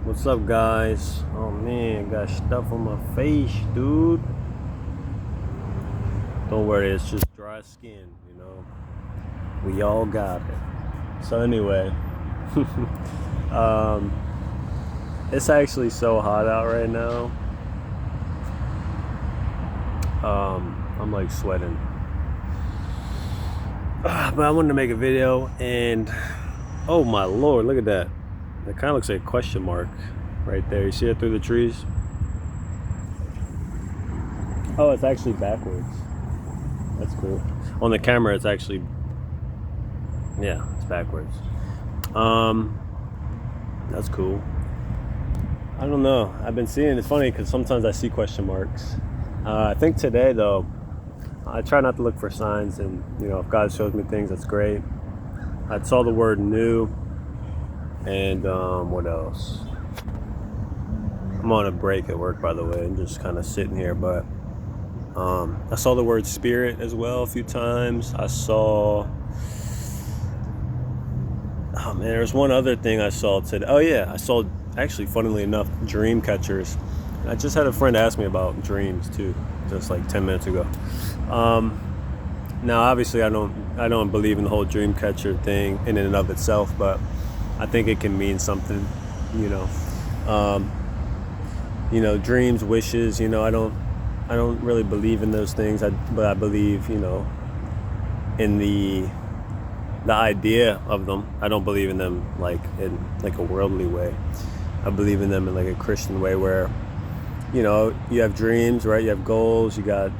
What's up, guys? Oh man, got stuff on my face, dude. Don't worry, it's just dry skin, you know. We all got it. So anyway, um, it's actually so hot out right now. I'm like sweating. But I wanted to make a video, and oh my lord, look at that. It kind of looks like a question mark right there. You see it through the trees? Oh, it's actually backwards. That's cool. On the camera, it's actually, yeah, it's backwards. That's cool. I don't know. I've been seeing, it's funny because sometimes I see question marks. I think today, though, I try not to look for signs, and if God shows me things, that's great. I saw the word new, and what else? I'm on a break at work, by the way. I'm just kind of sitting here, but I saw the word spirit as well a few times. I saw, oh man, there's one other thing I saw today. Oh yeah, I saw, actually, funnily enough, dream catchers. I just had a friend ask me about dreams too, just like 10 minutes ago. Now, obviously, I don't believe in the whole dream catcher thing in and of itself, but I think it can mean something, dreams, wishes. I don't really believe in those things, but I believe, in the idea of them. I don't believe in them like in like a worldly way. I believe in them in like a Christian way where, you have dreams, right? You have goals, you got,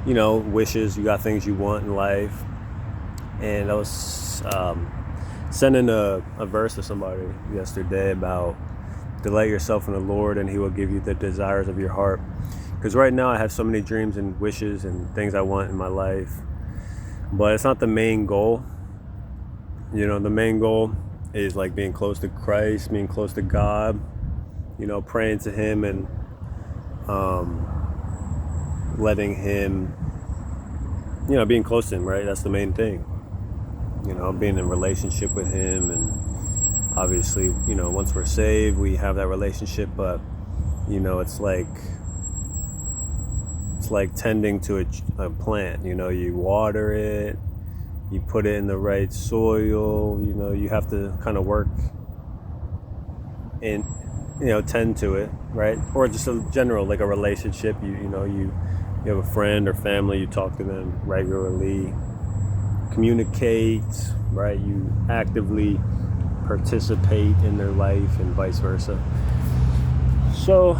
wishes, you got things you want in life. And I was sending a verse to somebody yesterday about delight yourself in the Lord and he will give you the desires of your heart. Because right now I have so many dreams and wishes and things I want in my life, but it's not the main goal. The main goal is like being close to Christ, being close to God, praying to him and letting him, being close to him, right? That's the main thing. Being in relationship with him, and obviously, once we're saved, we have that relationship, but it's like tending to a plant. You water it, you put it in the right soil, you have to kind of work and tend to it, right? Or just a general, like a relationship. You have a friend or family, you talk to them regularly, communicate, right? You actively participate in their life and vice versa. So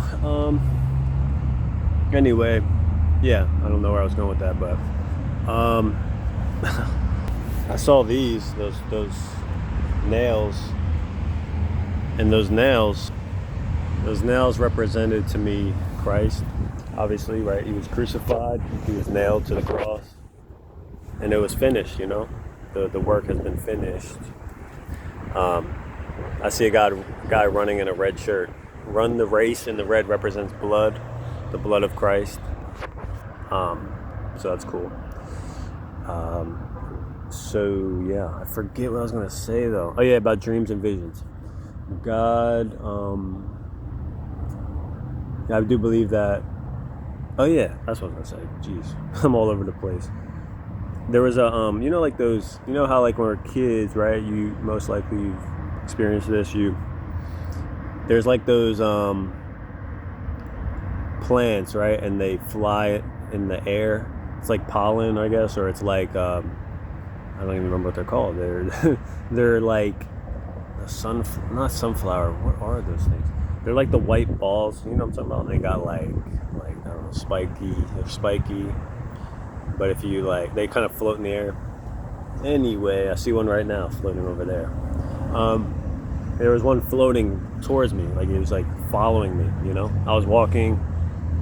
anyway, yeah, I don't know where I was going with that, but I saw those nails, and those nails represented to me Christ, obviously, right? He was crucified, he was nailed to the cross, and it was finished. The work has been finished. I see a guy running in a red shirt. Run the race, and the red represents blood, the blood of Christ. So that's cool. So yeah, I forget what I was gonna say though. Oh yeah, about dreams and visions. God, I do believe that. Oh yeah, that's what I was gonna say. Jeez, I'm all over the place. There was a, like those, how like when we're kids, right? You most likely experienced this. There's like those plants, right? And they fly in the air. It's like pollen, I guess, or it's like I don't even remember what they're called. They're like not sunflower. What are those things? They're like the white balls. You know what I'm talking about? They got like I don't know, They're spiky. But if you they kind of float in the air. Anyway, I see one right now floating over there. There was one floating towards me, like it was like following me. I was walking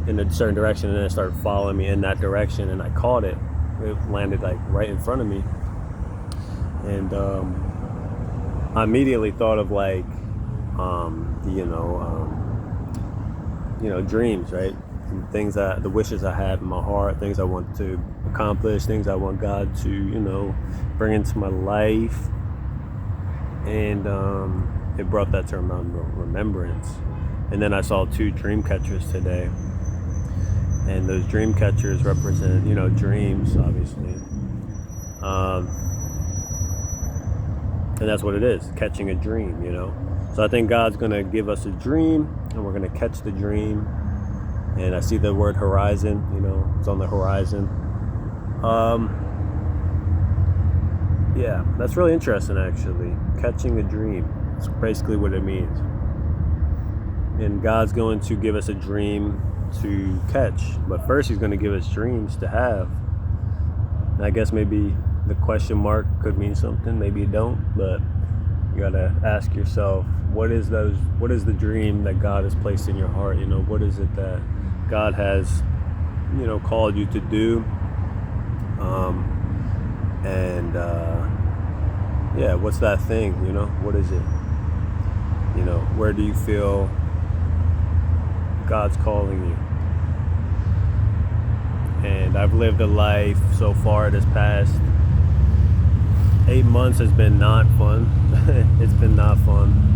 in a certain direction, and then it started following me in that direction, and I caught it. It landed like right in front of me, and I immediately thought of dreams, right? Things the wishes I have in my heart, things I want to accomplish, things I want God to, bring into my life. And it brought that to remembrance. And then I saw 2 dream catchers today, and those dream catchers represent, dreams, obviously. And that's what it is, catching a dream, So I think God's going to give us a dream, and we're going to catch the dream. And I see the word horizon, it's on the horizon. Yeah, that's really interesting, actually. Catching a dream. That's basically what it means. And God's going to give us a dream to catch. But first, he's going to give us dreams to have. And I guess maybe the question mark could mean something. Maybe it don't. But you got to ask yourself, what is the dream that God has placed in your heart? What is it that God has, called you to do? Yeah, what's that thing, what is it? Where do you feel God's calling you? And I've lived a life so far this past 8 months has been not fun. It's been not fun.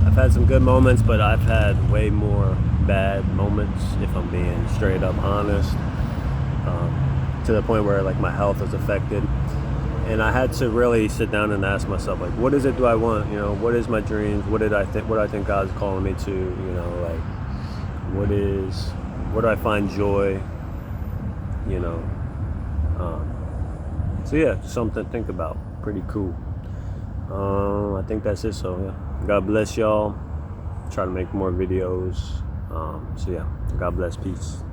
I've had some good moments, but I've had way more bad moments, if I'm being straight up honest, to the point where my health is affected. And I had to really sit down and ask myself, what is it do I want? What is my dreams? What do I think God's calling me to? Where do I find joy? So yeah, something to think about. Pretty cool. I think that's it. So yeah, God bless y'all. Try to make more videos. So yeah, God bless. Peace.